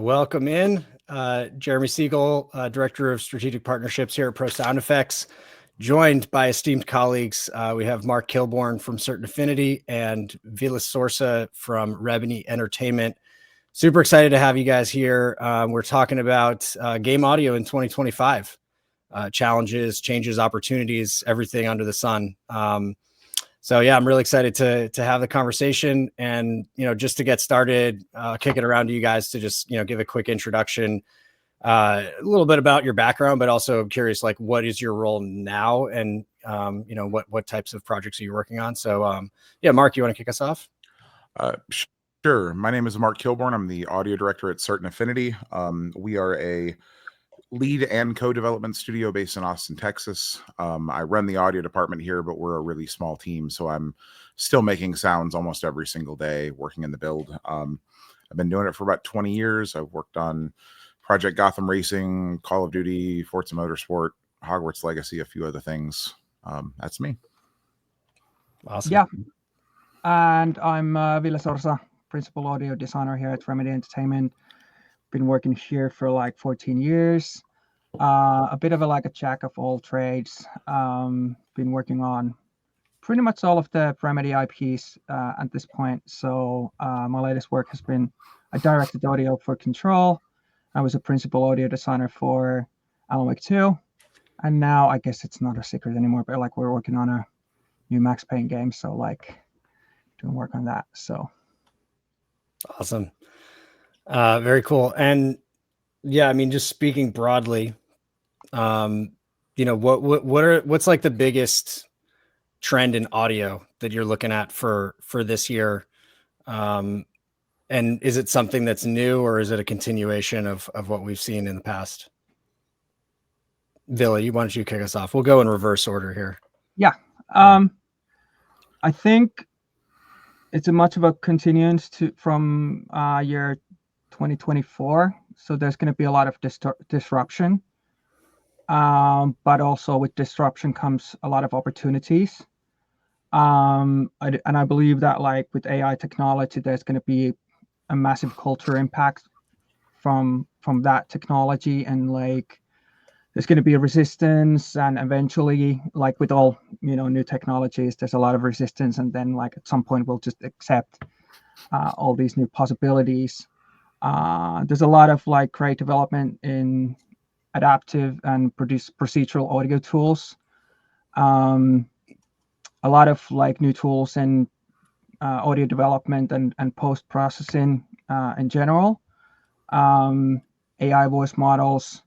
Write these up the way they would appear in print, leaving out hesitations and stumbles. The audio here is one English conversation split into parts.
Welcome in. Jeremy Siegel, Director of Strategic Partnerships here at Pro Sound Effects, joined by esteemed colleagues. We have Mark Kilborn from Certain Affinity and Ville Sorsa from Rebany Entertainment. Super excited to have you guys here. We're talking about game audio in 2025. Challenges, changes, opportunities, everything under the sun. So yeah, I'm really excited to have the conversation, and just to get started, kick it around to you guys to just give a quick introduction, a little bit about your background, but also curious, like, what is your role now, and what types of projects are you working on? So yeah, Mark, you want to kick us off? Sure. My name is Mark Kilborn. I'm the audio director at Certain Affinity. We are a lead and co-development studio based in Austin, Texas. I run the audio department here, but we're a really small team, so I'm still making sounds almost every single day, working in the build. I've been doing it for about 20 years. I've worked on Project Gotham Racing, Call of Duty, Forza Motorsport, Hogwarts Legacy, a few other things. That's me. Awesome. Yeah. And I'm Ville Sorsa, principal audio designer here at Rebany Entertainment. Been working here for like 14 years. A bit of a jack of all trades. Been working on pretty much all of the Remedy IPs at this point. So my latest work has been I directed audio for Control. I was a principal audio designer for Alan Wake 2. And now I guess it's not a secret anymore, but we're working on a new Max Payne game. So doing work on that. So awesome. Very cool. And yeah, I mean, just speaking broadly, what's like the biggest trend in audio that you're looking at for this year? And is it something that's new, or is it a continuation of what we've seen in the past? Ville, why don't you kick us off? We'll go in reverse order here. Yeah. I think it's a much of a continuance from year 2024. So there's going to be a lot of disruption. But also with disruption comes a lot of opportunities. And I believe that with AI technology, there's going to be a massive cultural impact from that technology, and there's going to be a resistance, and eventually, with all new technologies, there's a lot of resistance, and then at some point we'll just accept all these new possibilities. There's a lot of great development in adaptive and procedural audio tools. A lot of new tools in audio development and post-processing in general. AI voice models,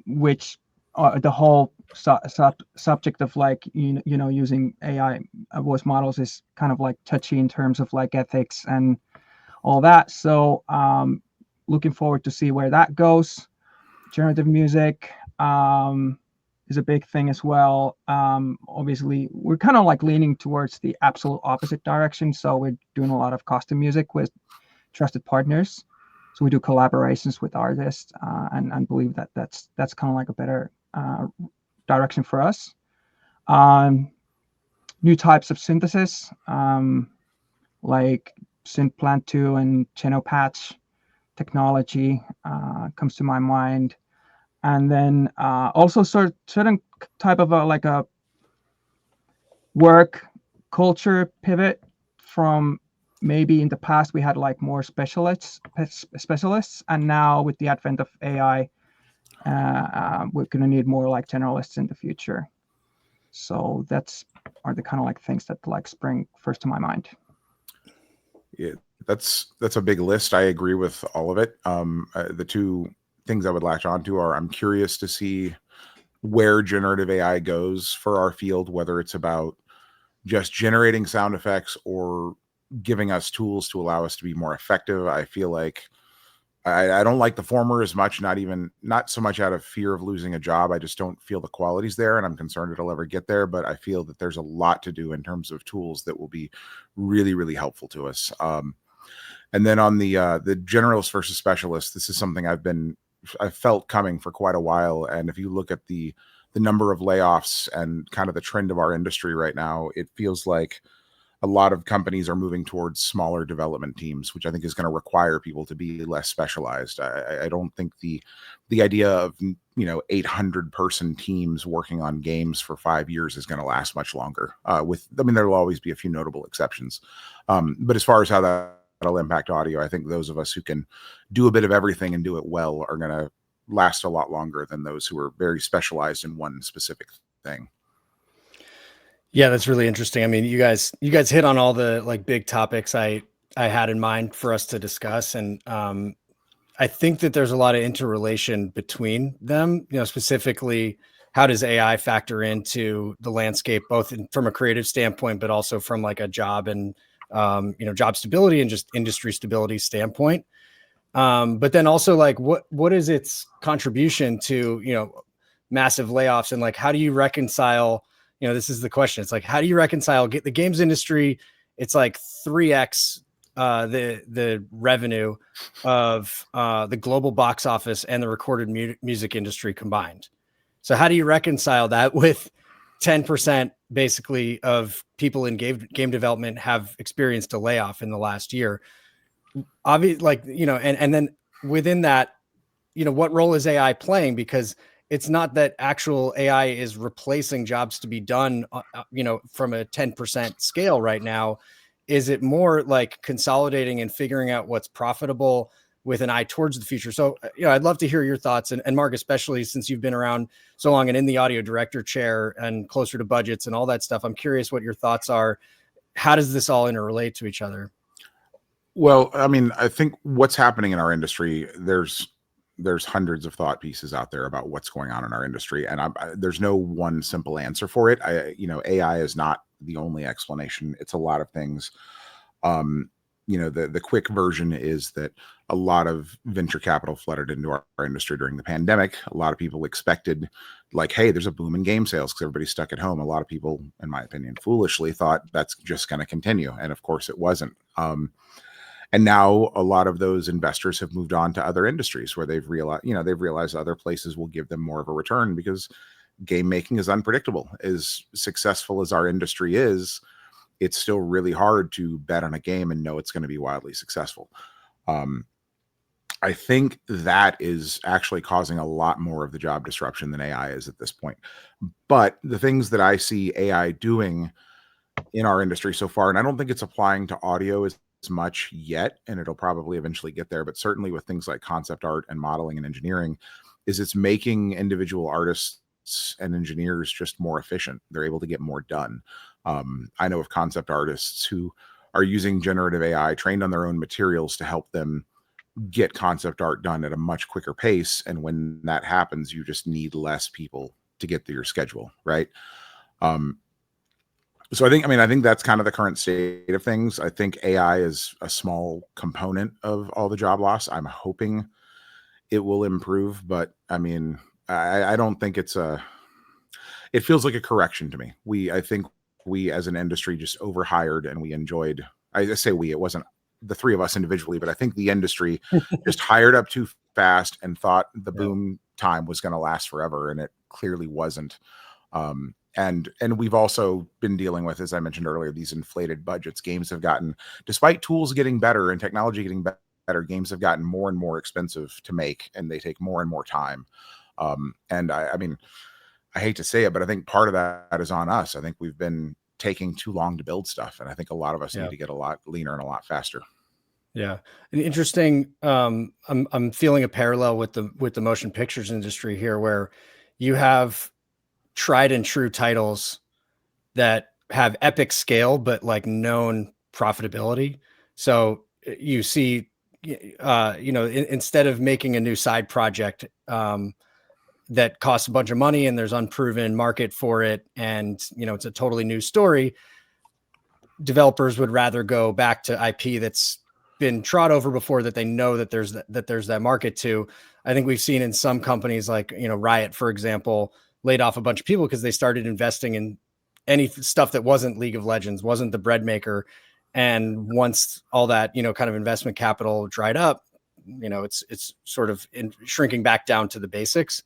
which the whole subject of using AI voice models is kind of touchy in terms of ethics and all that. So looking forward to see where that goes. Generative music is a big thing as well. Obviously, we're kind of leaning towards the absolute opposite direction. So we're doing a lot of custom music with trusted partners. So we do collaborations with artists, and believe that that's kind of a better direction for us. New types of synthesis, like Synthplant 2 and Genopatch technology comes to my mind. And then also certain type of a work culture pivot from maybe in the past we had more specialists, and now with the advent of AI, we're going to need more generalists in the future. So are the kind of things that spring first to my mind. Yeah, that's a big list. I agree with all of it. The two things I would latch onto are, I'm curious to see where generative AI goes for our field, whether it's about just generating sound effects or giving us tools to allow us to be more effective. I feel like I don't like the former as much, not so much out of fear of losing a job. I just don't feel the quality's there, and I'm concerned it'll ever get there. But I feel that there's a lot to do in terms of tools that will be really, really helpful to us. And then on the generalist versus specialist, this is something I've felt coming for quite a while. And if you look at the number of layoffs and kind of the trend of our industry right now, it feels like a lot of companies are moving towards smaller development teams, which I think is going to require people to be less specialized. I don't think the idea of 800 person teams working on games for 5 years is going to last much longer. There will always be a few notable exceptions, but as far as how that'll impact audio, I think those of us who can do a bit of everything and do it well are going to last a lot longer than those who are very specialized in one specific thing. Yeah, that's really interesting. I mean, you guys hit on all the like big topics I had in mind for us to discuss, and I think that there's a lot of interrelation between them. Specifically, how does AI factor into the landscape, both from a creative standpoint, but also from like a job and job stability and just industry stability standpoint. But then also like what is its contribution to massive layoffs, and like how do you reconcile? This is the question. It's like, how do you reconcile the games industry? It's like 3x the revenue of the global box office and the recorded music industry combined. So how do you reconcile that with 10% basically of people in game development have experienced a layoff in the last year? Obviously, and then within that, what role is AI playing? Because it's not that actual AI is replacing jobs to be done, from a 10% scale right now. Is it more like consolidating and figuring out what's profitable with an eye towards the future? So, I'd love to hear your thoughts. And Mark, especially since you've been around so long and in the audio director chair and closer to budgets and all that stuff, I'm curious what your thoughts are. How does this all interrelate to each other? Well, I think what's happening in our industry, there's hundreds of thought pieces out there about what's going on in our industry, and there's no one simple answer for it. AI is not the only explanation. It's a lot of things. The quick version is that a lot of venture capital flooded into our industry during the pandemic. A lot of people expected, like, hey, there's a boom in game sales because everybody's stuck at home. A lot of people, in my opinion, foolishly thought that's just going to continue, and of course it wasn't. And now a lot of those investors have moved on to other industries where they've realized other places will give them more of a return, because game making is unpredictable. As successful as our industry is, it's still really hard to bet on a game and know it's going to be wildly successful. I think that is actually causing a lot more of the job disruption than AI is at this point. But the things that I see AI doing in our industry so far, and I don't think it's applying to audio as much yet, and it'll probably eventually get there, but certainly with things like concept art and modeling and engineering, is it's making individual artists and engineers just more efficient. They're able to get more done. I know of concept artists who are using generative AI trained on their own materials to help them get concept art done at a much quicker pace. And when that happens, you just need less people to get to your schedule, right? So I think that's kind of the current state of things. I think AI is a small component of all the job loss. I'm hoping it will improve, but I don't think it feels like a correction to me. I think we as an industry just overhired, and we enjoyed, I say we, it wasn't the three of us individually, but I think the industry just hired up too fast and thought the boom time was going to last forever. And it clearly wasn't. And we've also been dealing with, as I mentioned earlier, these inflated budgets. Games have gotten, despite tools getting better and technology getting better, games have gotten more and more expensive to make, and they take more and more time. And I hate to say it, but I think part of that is on us. I think we've been taking too long to build stuff, and I think a lot of us need to get a lot leaner and a lot faster. Yeah, and interesting. I'm feeling a parallel with the motion pictures industry here, where you have tried and true titles that have epic scale, but like known profitability. So you see, instead of making a new side project that costs a bunch of money and there's unproven market for it, and it's a totally new story, developers would rather go back to IP that's been trod over before, that they know that there's that market to. I think we've seen in some companies like Riot, for example, laid off a bunch of people because they started investing in any stuff that wasn't League of Legends, wasn't the bread maker. And once all that, kind of investment capital dried up, it's sort of shrinking back down to the basics.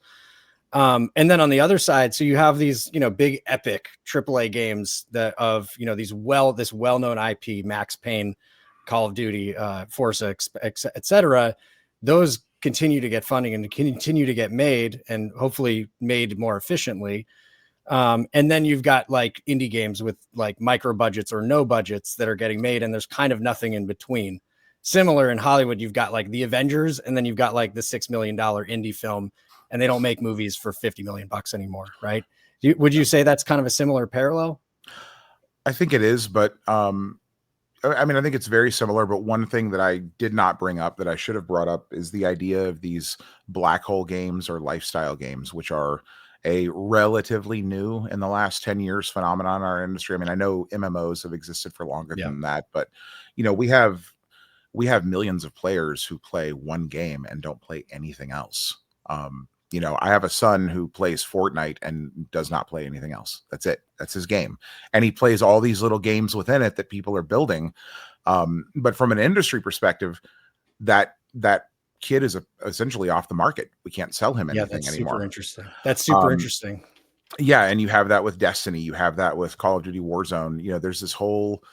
And then on the other side, so you have these, big epic AAA games that of, this well-known IP, Max Payne, Call of Duty, Forza, et cetera. Those continue to get funding and continue to get made, and hopefully made more efficiently. And then you've got like indie games with like micro budgets or no budgets that are getting made, and there's kind of nothing in between. Similar in Hollywood, you've got like the Avengers, and then you've got like the $6 million indie film, and they don't make movies for 50 million bucks anymore, right? Would you say that's kind of a similar parallel? I think it is, but I mean, I think it's very similar, but one thing that I did not bring up that I should have brought up is the idea of these black hole games or lifestyle games, which are a relatively new in the last 10 years phenomenon in our industry. I mean, I know MMOs have existed for longer than that, but we have millions of players who play one game and don't play anything else. I have a son who plays Fortnite and does not play anything else. That's it. That's his game. And he plays all these little games within it that people are building. But from an industry perspective, that kid is essentially off the market. We can't sell him anything anymore. Super interesting. That's super interesting. Yeah. And you have that with Destiny. You have that with Call of Duty Warzone. There's this whole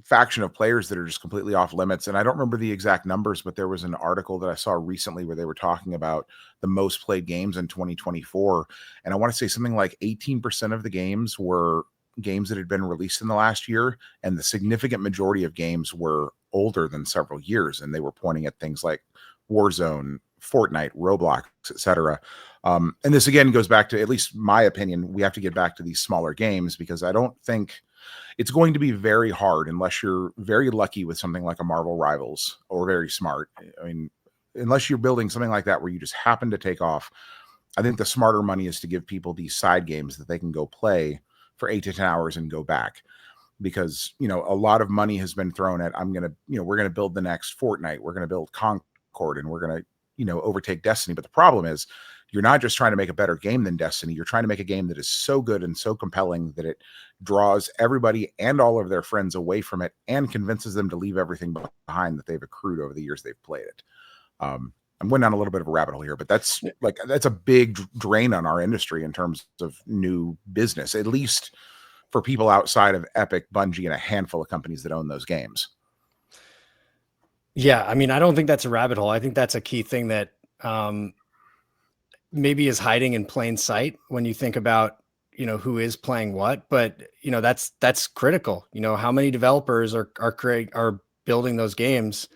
faction of players that are just completely off limits. And I don't remember the exact numbers, but there was an article that I saw recently where they were talking about the most played games in 2024. And I want to say something like 18% of the games were games that had been released in the last year. And the significant majority of games were older than several years. And they were pointing at things like Warzone, Fortnite, Roblox, etc. And this again goes back to, at least my opinion, we have to get back to these smaller games, because I don't think it's going to be very hard unless you're very lucky with something like a Marvel Rivals or very smart. I mean, unless you're building something like that where you just happen to take off. I think the smarter money is to give people these side games that they can go play for 8 to 10 hours and go back. Because, a lot of money has been thrown at, we're going to build the next Fortnite. We're going to build Concord, and we're going to, overtake Destiny. But the problem is, you're not just trying to make a better game than Destiny. You're trying to make a game that is so good and so compelling that it draws everybody and all of their friends away from it and convinces them to leave everything behind that they've accrued over the years they've played it. I'm going down a little bit of a rabbit hole here, but that's a big drain on our industry in terms of new business, at least for people outside of Epic, Bungie, and a handful of companies that own those games. Yeah. I mean, I don't think that's a rabbit hole. I think that's a key thing that, maybe is hiding in plain sight when you think about, who is playing what, but that's critical. How many developers are building those games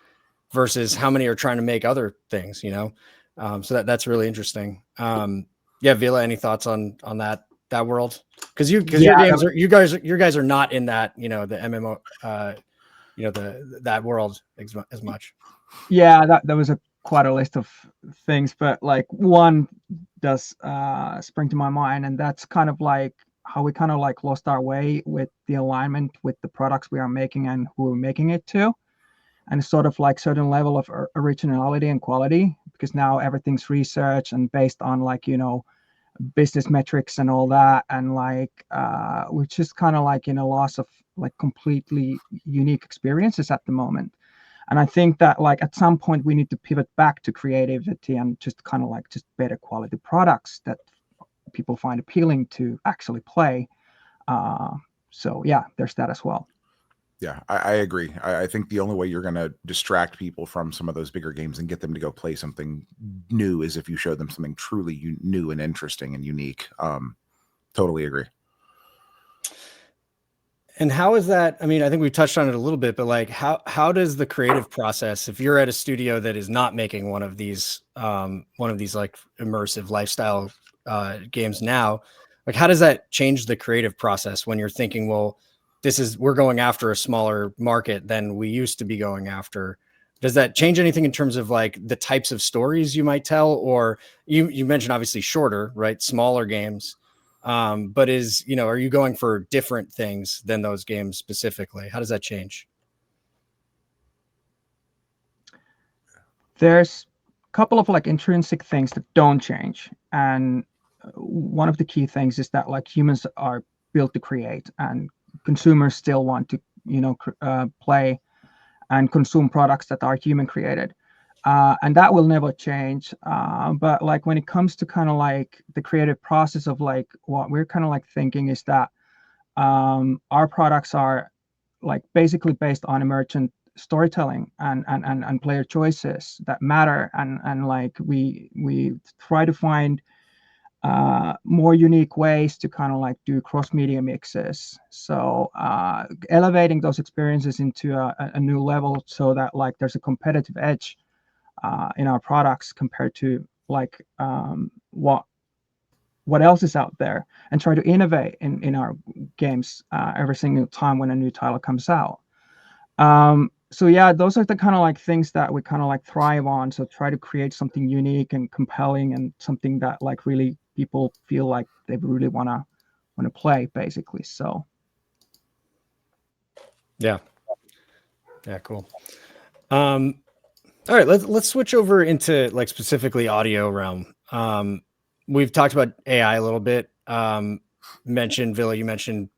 versus how many are trying to make other things, so that's really interesting. Ville, any thoughts on that world? Because your guys are not in that, the MMO, that world as much. Yeah, that was quite a list of things, but like one does spring to my mind, and that's kind of like how we kind of like lost our way with the alignment with the products we are making and who we're making it to, and sort of like certain level of originality and quality, because now everything's research and based on like business metrics and all that, and like we're just kind of like in a loss of like completely unique experiences at the moment. And I think that like at some point we need to pivot back to creativity and just kind of like just better quality products that people find appealing to actually play. So yeah, there's that as well. Yeah, I agree. I think the only way you're going to distract people from some of those bigger games and get them to go play something new is if you show them something truly new and interesting and unique. Totally agree. And how is that? I mean, I think we touched on it a little bit, but like, how does the creative process, if you're at a studio that is not making one of these like immersive lifestyle games now, like, how does that change the creative process when you're thinking, well, we're going after a smaller market than we used to be going after? Does that change anything in terms of like the types of stories you might tell? Or you mentioned obviously shorter, right? Smaller games. But are you going for different things than those games specifically? How does that change? There's a couple of like intrinsic things that don't change. And one of the key things is that like humans are built to create, and consumers still want to, play and consume products that are human created. and that will never change. But like when it comes to kind of like the creative process of like what we're kind of like thinking is that our products are like basically based on emergent storytelling and player choices that matter, and like we try to find more unique ways to kind of like do cross media mixes, so elevating those experiences into a new level so that like there's a competitive edge in our products compared to like what else is out there, and try to innovate in our games every single time when a new title comes out. So yeah, those are the kind of like things that we kind of like thrive on. So try to create something unique and compelling and something that like really people feel like they really want to play, basically. So Yeah, cool. All right, let's switch over into like specifically audio realm. We've talked about AI a little bit. Mentioned Ville, you mentioned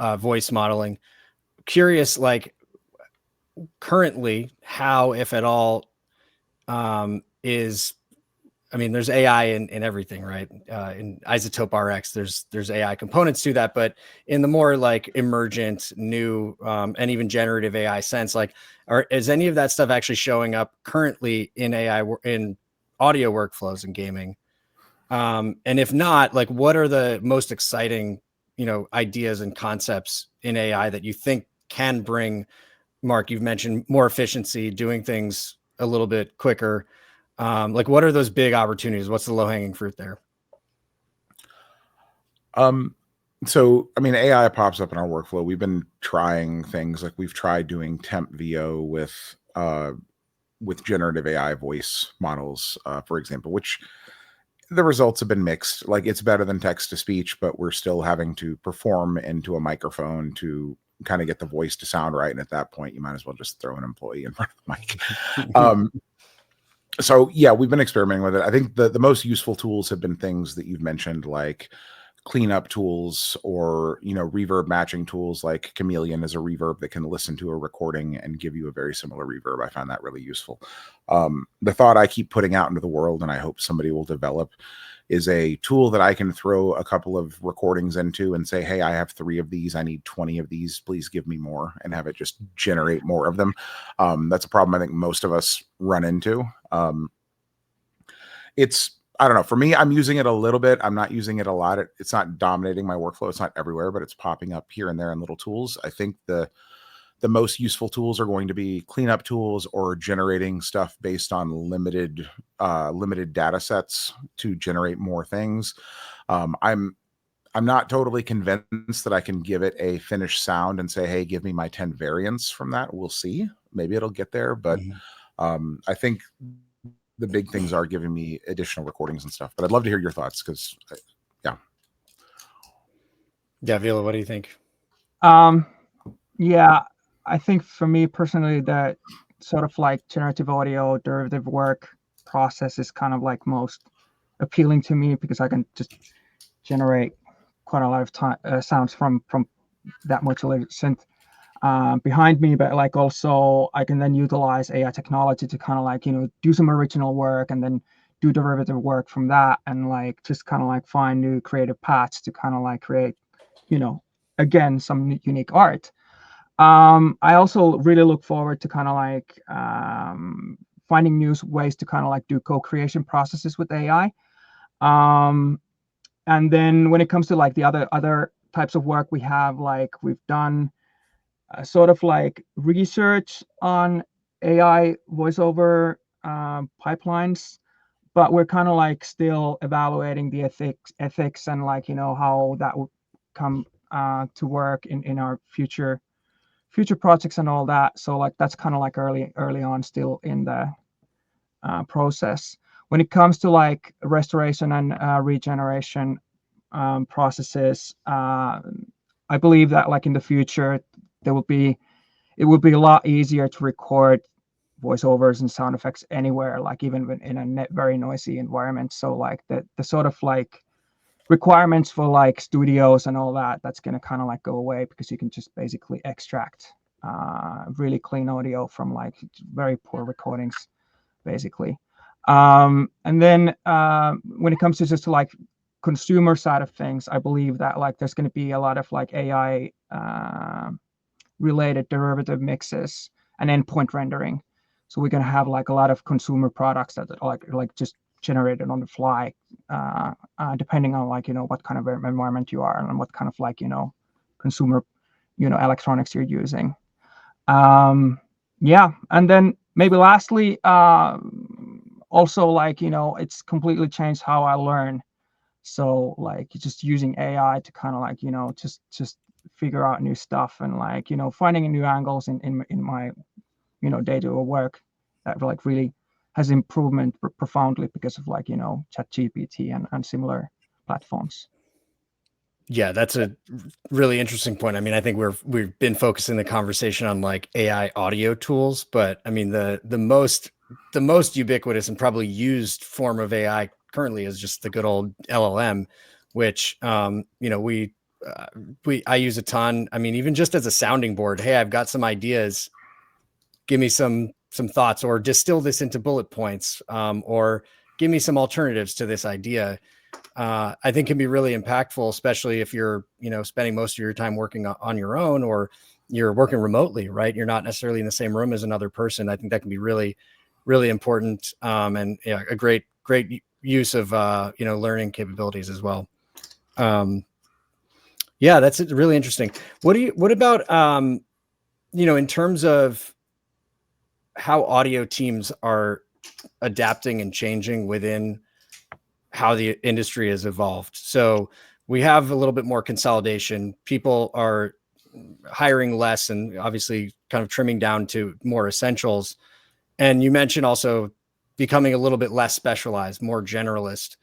voice modeling. Curious, like currently, how, if at all, is, I mean, there's AI in everything, right? In Isotope RX, there's AI components to that, but in the more like emergent, new, and even generative AI sense, like, is any of that stuff actually showing up currently in AI in audio workflows in gaming? And if not, like, what are the most exciting, ideas and concepts in AI that you think can bring? Mark, you've mentioned more efficiency, doing things a little bit quicker. Like, what are those big opportunities? What's the low hanging fruit there? So I mean, AI pops up in our workflow. We've been trying things like we've tried doing temp VO with generative AI voice models, for example, which the results have been mixed. Like it's better than text to speech, but we're still having to perform into a microphone to kind of get the voice to sound right. And at that point, you might as well just throw an employee in front of the mic. So yeah, we've been experimenting with it. I think the most useful tools have been things that you've mentioned, like cleanup tools or reverb matching tools. Like Chameleon is a reverb that can listen to a recording and give you a very similar reverb. I find that really useful. The thought I keep putting out into the world, and I hope somebody will develop, is a tool that I can throw a couple of recordings into and say, hey, I have 3 of these, I need 20 of these, please give me more, and have it just generate more of them. That's a problem I think most of us run into. I don't know. For me, I'm using it a little bit. I'm not using it a lot. It's not dominating my workflow. It's not everywhere, but it's popping up here and there in little tools. I think the most useful tools are going to be cleanup tools or generating stuff based on limited data sets to generate more things. I'm not totally convinced that I can give it a finished sound and say, hey, give me my 10 variants from that. We'll see. Maybe it'll get there, but I think the big things are giving me additional recordings and stuff. But I'd love to hear your thoughts because, yeah. Yeah, Ville, what do you think? Yeah, I think for me personally, that sort of like generative audio derivative work process is kind of like most appealing to me, because I can just generate quite a lot of sounds from that modulated synth behind me, but like also I can then utilize AI technology to kind of like do some original work and then do derivative work from that, and like just kind of like find new creative paths to kind of like create again some unique art. I also really look forward to kind of like finding new ways to kind of like do co-creation processes with AI. And then when it comes to like the other types of work we have, like we've done sort of like research on AI voiceover pipelines, but we're kind of like still evaluating the ethics and like how that would come to work in our future projects and all that. So like that's kind of like early on still in the process. When it comes to like restoration and regeneration processes, I believe that like in the future it would be a lot easier to record voiceovers and sound effects anywhere, like even in a very noisy environment. So like the sort of like requirements for like studios and all that's going to kind of like go away, because you can just basically extract really clean audio from like very poor recordings basically. And then when it comes to just like consumer side of things, I believe that like there's going to be a lot of like AI related derivative mixes and endpoint rendering. So we're going to have like a lot of consumer products that are like just generated on the fly, depending on like, what kind of environment you are and what kind of like, consumer, electronics you're using. Yeah. And then maybe lastly, also like, it's completely changed how I learn. So like just using AI to kind of like, just figure out new stuff and like, finding new angles in my, day-to-day work that like really has improvement profoundly because of like, ChatGPT and similar platforms. Yeah, that's a really interesting point. I mean, I think we've been focusing the conversation on like AI audio tools, but I mean the most ubiquitous and probably used form of AI currently is just the good old LLM, which I use a ton. I mean, even just as a sounding board, hey, I've got some ideas, give me some thoughts, or distill this into bullet points, or give me some alternatives to this idea. I think can be really impactful, especially if you're, spending most of your time working on your own or you're working remotely, right? You're not necessarily in the same room as another person. I think that can be really, really important. And yeah, a great use of, learning capabilities as well. Yeah, that's really interesting. What about, in terms of how audio teams are adapting and changing within how the industry has evolved. So we have a little bit more consolidation. People are hiring less and obviously kind of trimming down to more essentials. And you mentioned also becoming a little bit less specialized, more generalist.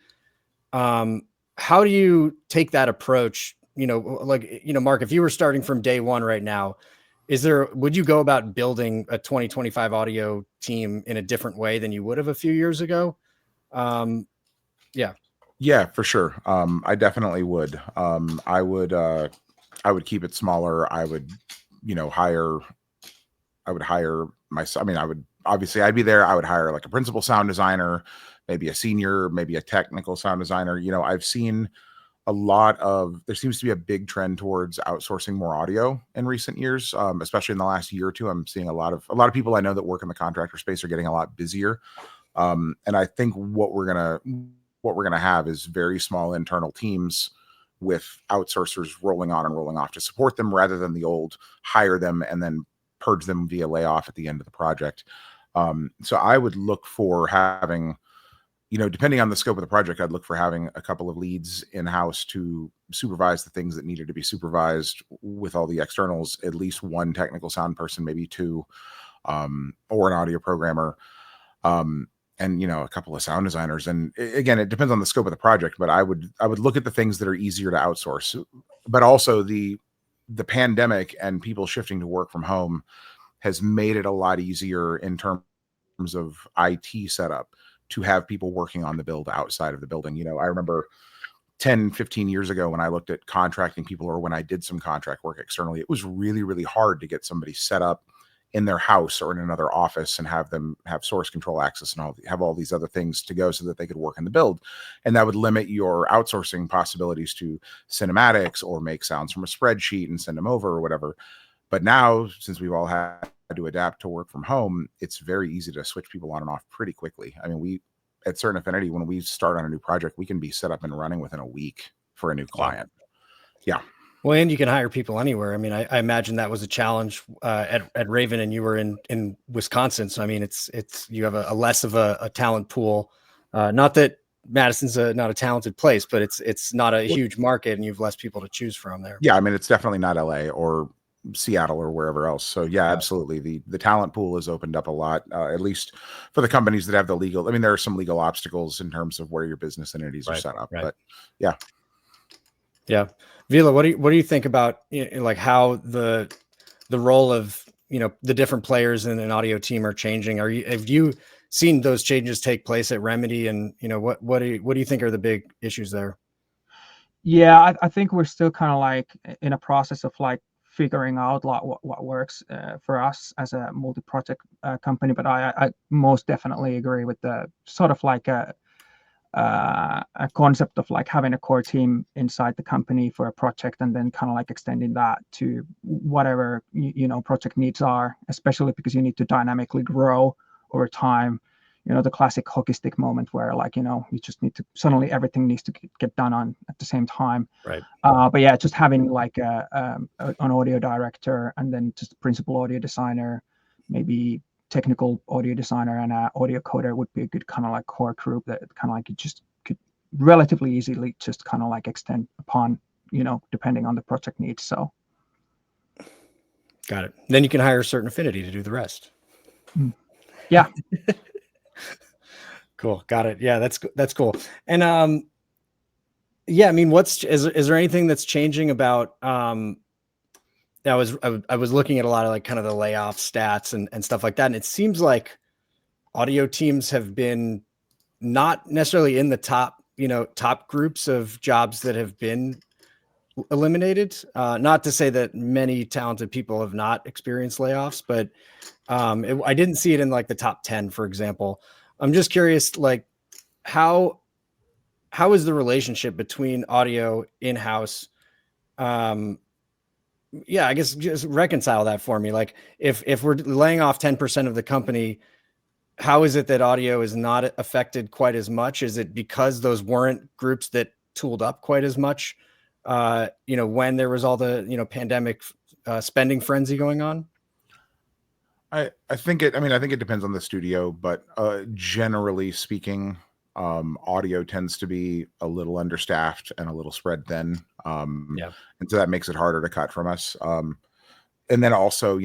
How do you take that approach? Mark, if you were starting from day one right now, would you go about building a 2025 audio team in a different way than you would have a few years ago? Yeah, for sure. I definitely would. I would keep it smaller. I would, hire myself. I mean, I'd be there. I would hire like a principal sound designer, maybe a senior, maybe a technical sound designer. I've seen there seems to be a big trend towards outsourcing more audio in recent years, especially in the last year or two. I'm seeing a lot of people I know that work in the contractor space are getting a lot busier. And I think what we're gonna have is very small internal teams with outsourcers rolling on and rolling off to support them, rather than the old hire them and then purge them via layoff at the end of the project. So I would look for having, depending on the scope of the project, I'd look for having a couple of leads in-house to supervise the things that needed to be supervised with all the externals, at least one technical sound person, maybe two, or an audio programmer. And a couple of sound designers. And again, it depends on the scope of the project, but I would look at the things that are easier to outsource. But also the pandemic and people shifting to work from home has made it a lot easier in terms of IT setup to have people working on the build outside of the building. I remember 10, 15 years ago when I looked at contracting people, or when I did some contract work externally, it was really, really hard to get somebody set up in their house or in another office and have them have source control access and have all these other things to go so that they could work in the build. And that would limit your outsourcing possibilities to cinematics or make sounds from a spreadsheet and send them over or whatever. But now, since we've all had to adapt to work from home, it's very easy to switch people on and off pretty quickly. I mean, at Certain Affinity, when we start on a new project, we can be set up and running within a week for a new client. Yeah. Well, and you can hire people anywhere. I mean, I imagine that was a challenge at Raven, and you were in Wisconsin. So, I mean, it's you have a less of a talent pool. Not that Madison's not a talented place, but it's not a huge market, and you have less people to choose from there. Yeah, I mean, it's definitely not LA or Seattle or wherever else. So yeah, absolutely. The talent pool has opened up a lot, at least for the companies that have the legal. I mean, there are some legal obstacles in terms of where your business entities are set up, but yeah. Yeah. Ville, what do you think about like how the role of the different players in an audio team are changing? Have you seen those changes take place at Remedy, and what do you think are the big issues there? Yeah, I think we're still kind of like in a process of like figuring out like what works for us as a multi-project company. But I most definitely agree with the sort of like a concept of like having a core team inside the company for a project, and then kind of like extending that to whatever project needs are, especially because you need to dynamically grow over time. The classic hockey stick moment where like you just need to, suddenly everything needs to get done on at the same time. Right. But yeah, just having like an audio director, and then just principal audio designer, maybe technical audio designer, and an audio coder would be a good kind of like core group that kind of like you just could relatively easily just kind of like extend upon, depending on the project needs. So got it. Then you can hire a certain affinity to do the rest. Yeah. Cool. Got it. Yeah, that's cool. And yeah, I mean, is there anything that's changing about I was looking at a lot of like kind of the layoff stats and stuff like that, and it seems like audio teams have been not necessarily in the top groups of jobs that have been eliminated. Not to say that many talented people have not experienced layoffs, but I didn't see it in like the top 10, for example. I'm just curious, like how is the relationship between audio in-house? Yeah, I guess just reconcile that for me. Like if we're laying off 10% of the company, how is it that audio is not affected quite as much? Is it because those weren't groups that tooled up quite as much, when there was all the, pandemic spending frenzy going on? I think it depends on the studio, but generally speaking, audio tends to be a little understaffed and a little spread thin. Yeah. And so that makes it harder to cut from us. And then also,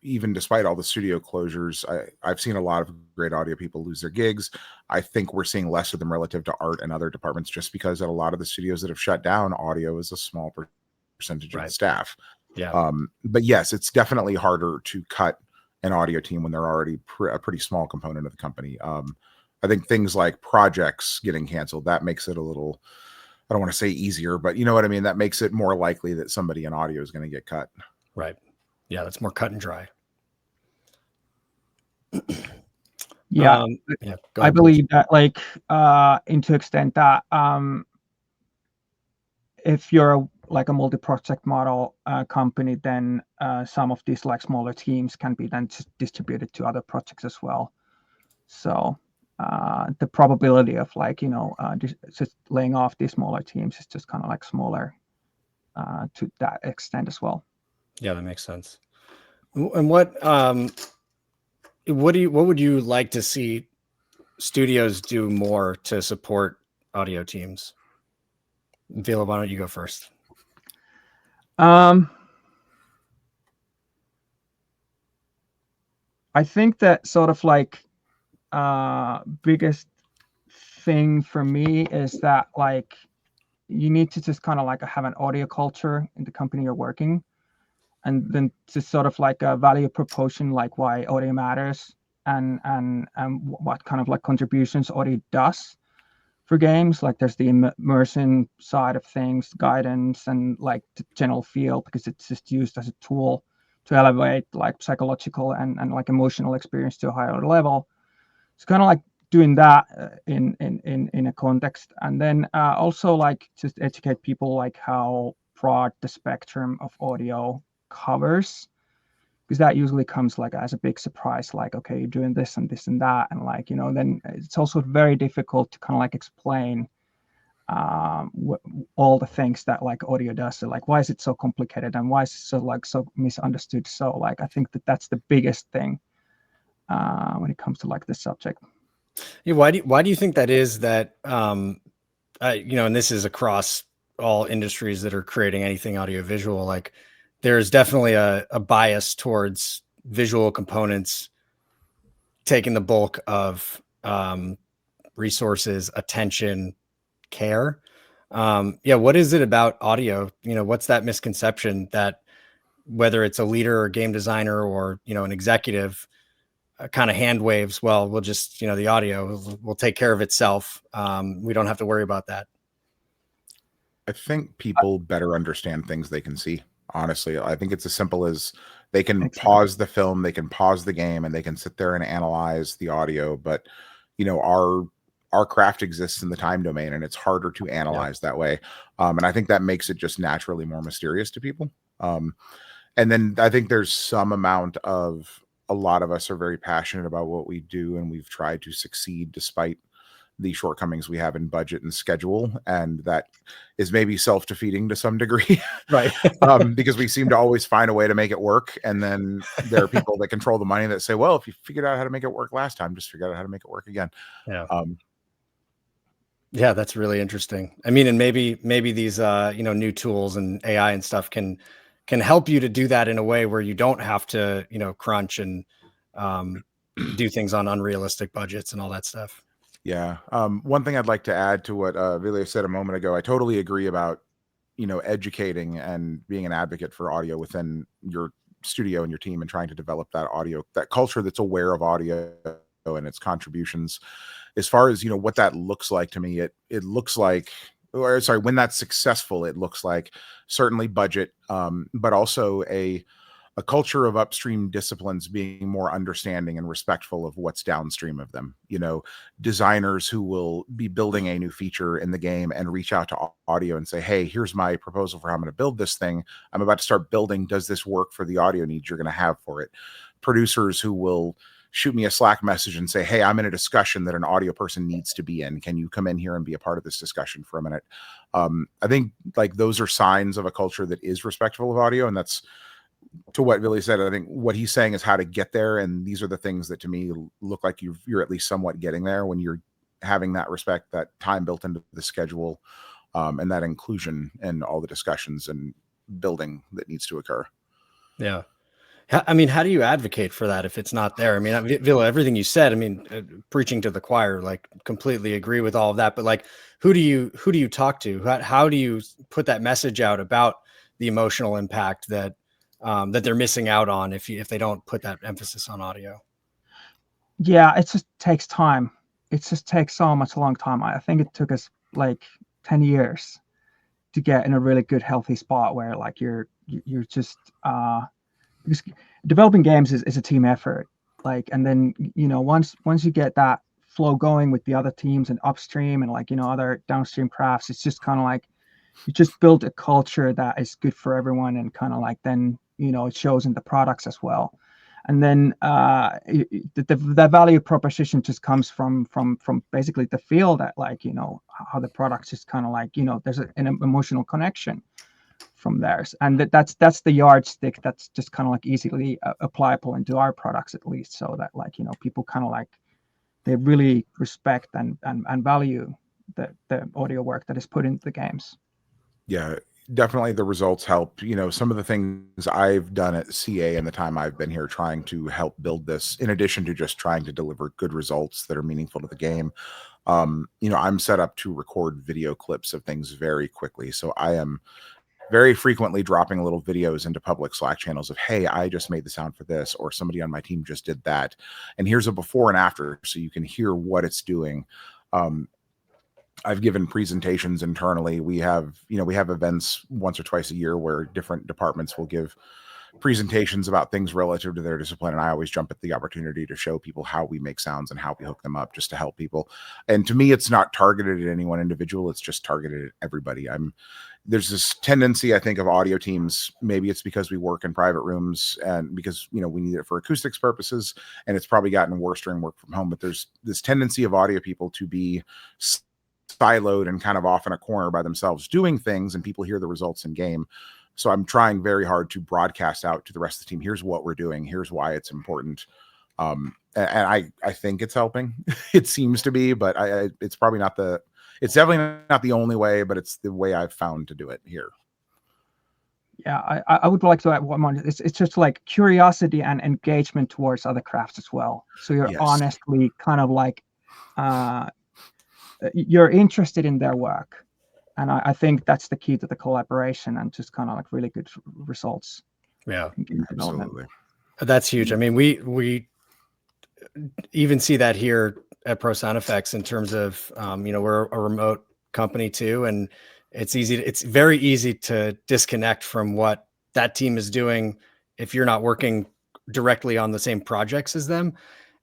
even despite all the studio closures, I've seen a lot of great audio people lose their gigs. I think we're seeing less of them relative to art and other departments, just because at a lot of the studios that have shut down, audio is a small percentage of the staff. Yeah. But yes, it's definitely harder to cut an audio team when they're already a pretty small component of the company. I think things like projects getting canceled, that makes it a little, I don't want to say easier, but you know what I mean? That makes it more likely that somebody in audio is going to get cut. Right. Yeah, that's more cut and dry. Yeah. Yeah, I believe that like into extent that if you're like a multi-project model company, then some of these like smaller teams can be then distributed to other projects as well. So the probability of like just laying off these smaller teams is just kind of like smaller to that extent as well. Yeah, that makes sense. And what would you like to see studios do more to support audio teams? Ville, why don't you go first? I think that sort of like biggest thing for me is that like you need to just kind of like have an audio culture in the company you're working, and then just sort of like a value proposition, like why audio matters, and what kind of like contributions audio does for games. Like there's the immersion side of things, guidance, and like the general feel, because it's just used as a tool to elevate like psychological and like emotional experience to a higher level. It's kind of like doing that in a context, and then also like just educate people like how broad the spectrum of audio covers, because that usually comes like as a big surprise, like, okay, you're doing this and this and that, and like then it's also very difficult to kind of like explain all the things that like audio does. So like, why is it so complicated, and why is it so misunderstood? So like I think that's the biggest thing when it comes to like this subject. Yeah, why do you think that is? That and this is across all industries that are creating anything audiovisual. Like, there's definitely a bias towards visual components taking the bulk of resources, attention, care. What is it about audio? What's that misconception that whether it's a leader or game designer or an executive kind of hand waves, well, we'll just, the audio will take care of itself. We don't have to worry about that. I think people better understand things they can see. Honestly, I think it's as simple as they can Exactly. pause the film, they can pause the game, and they can sit there and analyze the audio. But our craft exists in the time domain, and it's harder to analyze that way. And I think that makes it just naturally more mysterious to people. And then I think there's some amount of, a lot of us are very passionate about what we do, and we've tried to succeed despite the shortcomings we have in budget and schedule, and that is maybe self-defeating to some degree. Right. Because we seem to always find a way to make it work, and then there are people that control the money that say, well, if you figured out how to make it work last time, just figure out how to make it work again. Yeah. Yeah, that's really interesting. I mean, and maybe these new tools and AI and stuff can help you to do that in a way where you don't have to crunch and do things on unrealistic budgets and all that stuff. Yeah. One thing I'd like to add to what Ville said a moment ago, I totally agree about educating and being an advocate for audio within your studio and your team, and trying to develop that audio, that culture that's aware of audio and its contributions. As far as what that looks like to me, it looks like, or sorry, when that's successful, it looks like certainly budget, but also a culture of upstream disciplines being more understanding and respectful of what's downstream of them. Designers who will be building a new feature in the game and reach out to audio and say, hey, here's my proposal for how I'm going to build this thing. I'm about to start building. Does this work for the audio needs you're going to have for it? Producers who will shoot me a Slack message and say, hey, I'm in a discussion that an audio person needs to be in. Can you come in here and be a part of this discussion for a minute? I think like those are signs of a culture that is respectful of audio. And that's, to what Ville said, I think what he's saying is how to get there. And these are the things that to me look like you're at least somewhat getting there when you're having that respect, that time built into the schedule, and that inclusion in all the discussions and building that needs to occur. Yeah. I mean, how do you advocate for that if it's not there? I mean, Ville, everything you said, I mean, preaching to the choir, like completely agree with all of that. But like, who do you talk to? How do you put that message out about the emotional impact that that they're missing out on if they don't put that emphasis on audio? Yeah, it just takes time. It just takes so much long time. I think it took us like 10 years to get in a really good, healthy spot where like you're just because developing games is a team effort. Like, and then once you get that flow going with the other teams and upstream and like other downstream crafts, it's just kind of like you just build a culture that is good for everyone, and kind of like then it shows in the products as well. And then the value proposition just comes from basically the feel that like how the products just kind of like there's an emotional connection from theirs, and that's the yardstick that's just kind of like easily applicable into our products, at least, so that like people kind of like they really respect and value the audio work that is put into the games. Yeah, definitely the results help. Some of the things I've done at CA in the time I've been here trying to help build this, in addition to just trying to deliver good results that are meaningful to the game, I'm set up to record video clips of things very quickly. So I am very frequently dropping little videos into public Slack channels of, hey, I just made the sound for this, or somebody on my team just did that, and here's a before and after, so you can hear what it's doing. I've given presentations internally. We have events once or twice a year where different departments will give presentations about things relative to their discipline, and I always jump at the opportunity to show people how we make sounds and how we hook them up, just to help people. And to me, it's not targeted at any one individual, it's just targeted at everybody. There's this tendency, I think, of audio teams, maybe it's because we work in private rooms and because we need it for acoustics purposes, and it's probably gotten worse during work from home, but there's this tendency of audio people to be siloed and kind of off in a corner by themselves doing things, and people hear the results in game. So I'm trying very hard to broadcast out to the rest of the team, here's what we're doing, here's why it's important. And I think it's helping. It seems to be, but it's probably not it's definitely not the only way, but it's the way I've found to do it here. Yeah, I would like to add one more. It's just like curiosity and engagement towards other crafts as well. So you're honestly kind of like you're interested in their work. And I think that's the key to the collaboration and just kind of like really good results. Yeah, absolutely. That's huge. I mean, we even see that here at Pro Sound Effects in terms of, we're a remote company too. And it's very easy to disconnect from what that team is doing if you're not working directly on the same projects as them.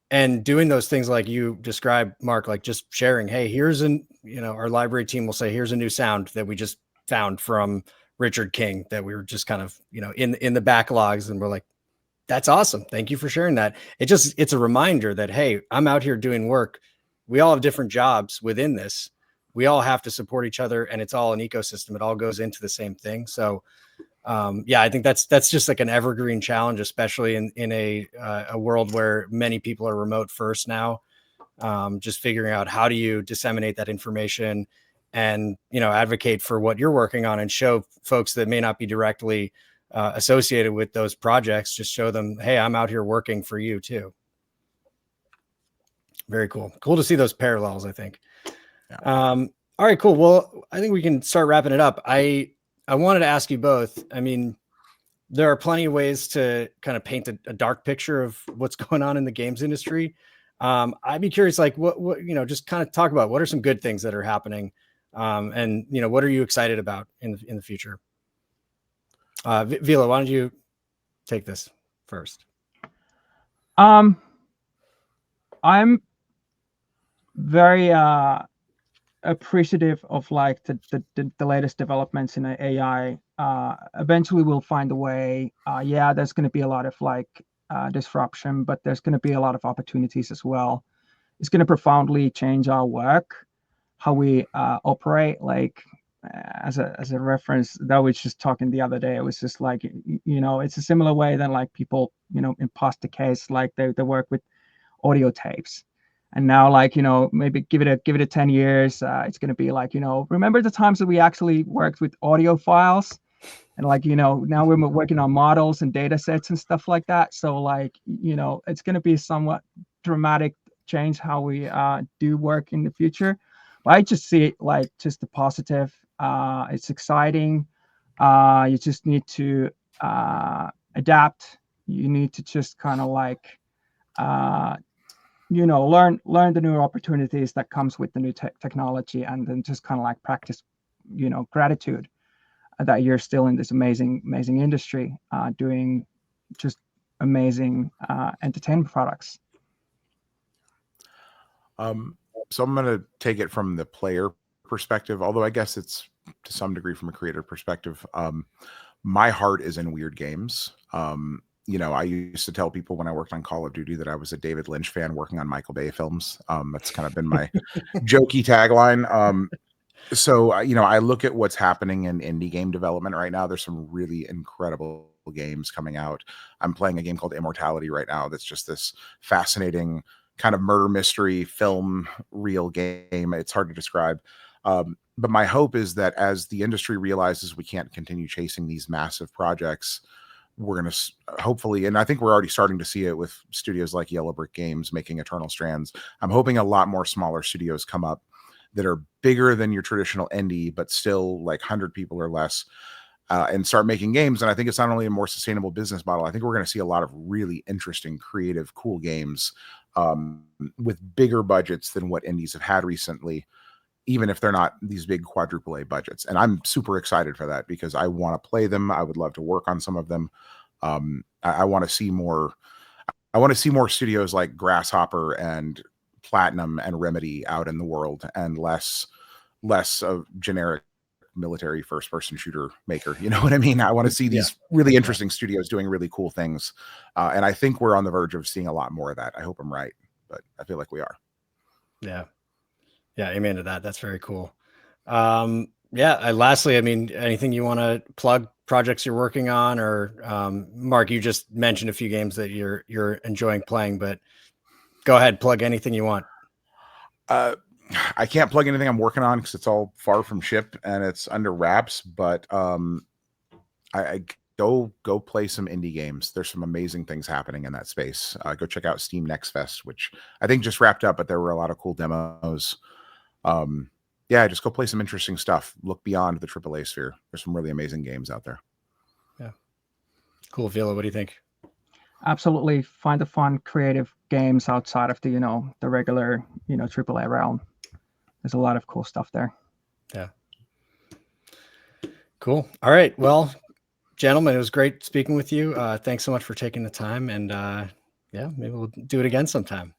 And doing those things like you described, Mark, like just sharing, hey, here's our library team will say, here's a new sound that we just found from Richard King that we were just kind of, in the backlogs. And we're like, that's awesome. Thank you for sharing that. It's a reminder that, hey, I'm out here doing work. We all have different jobs within this. We all have to support each other, and it's all an ecosystem. It all goes into the same thing. So I think that's just like an evergreen challenge, especially in a world where many people are remote first now. Just figuring out how do you disseminate that information and, advocate for what you're working on and show folks that may not be directly associated with those projects, just show them, hey, I'm out here working for you too. Very cool. Cool to see those parallels, I think. Yeah. All right, cool. Well, I think we can start wrapping it up. I wanted to ask you both. I mean, there are plenty of ways to kind of paint a dark picture of what's going on in the games industry. I'd be curious, like what, just kind of talk about what are some good things that are happening. And what are you excited about in the future? Ville, why don't you take this first? I'm very appreciative of like the latest developments in AI. Eventually we'll find a way. There's going to be a lot of like disruption, but there's going to be a lot of opportunities as well. It's going to profoundly change our work, how we operate. Like as a reference that was just talking the other day, it was just like, it's a similar way than like people, in past decades, like they work with audio tapes. And now, like, maybe give it a 10 years, it's going to be like, remember the times that we actually worked with audio files? And like, now we're working on models and data sets and stuff like that. So like, it's going to be somewhat dramatic change how we do work in the future. But I just see it like just the positive. It's exciting. You just need to adapt. You need to just kind of like, learn the new opportunities that comes with the new technology, and then just kind of like practice, gratitude that you're still in this amazing industry, doing just amazing entertainment products. So I'm going to take it from the player perspective, although I guess it's to some degree from a creator perspective. My heart is in weird games. I used to tell people when I worked on Call of Duty that I was a David Lynch fan working on Michael Bay films. That's kind of been my jokey tagline. So I look at what's happening in indie game development right now. There's some really incredible games coming out. I'm playing a game called Immortality right now. That's just this fascinating kind of murder mystery film reel game. It's hard to describe. But my hope is that as the industry realizes we can't continue chasing these massive projects, we're going to hopefully, and I think we're already starting to see it with studios like Yellow Brick Games making Eternal Strands. I'm hoping a lot more smaller studios come up that are bigger than your traditional indie, but still like 100 people or less, and start making games. And I think it's not only a more sustainable business model, I think we're going to see a lot of really interesting, creative, cool games with bigger budgets than what indies have had recently, even if they're not these big quadruple A budgets. And I'm super excited for that because I want to play them. I would love to work on some of them. I want to see more. I want to see more studios like Grasshopper and Platinum and Remedy out in the world, and less of generic military first person shooter maker. You know what I mean? I want to see these really interesting studios doing really cool things. And I think we're on the verge of seeing a lot more of that. I hope I'm right, but I feel like we are. Yeah. Yeah. Amen to that. That's very cool. Lastly, I mean, anything you want to plug, projects you're working on, or Mark, you just mentioned a few games that you're enjoying playing, but go ahead, plug anything you want. I can't plug anything I'm working on because it's all far from ship and it's under wraps, but I go play some indie games. There's some amazing things happening in that space. Go check out Steam Next Fest, which I think just wrapped up, but there were a lot of cool demos. Just go play some interesting stuff. Look beyond the AAA sphere. There's some really amazing games out there. Yeah. Cool. Ville, what do you think? Absolutely. Find the fun, creative games outside of the, the regular, AAA realm. There's a lot of cool stuff there. Yeah. Cool. All right. Well, gentlemen, it was great speaking with you. Thanks so much for taking the time, and yeah, maybe we'll do it again sometime.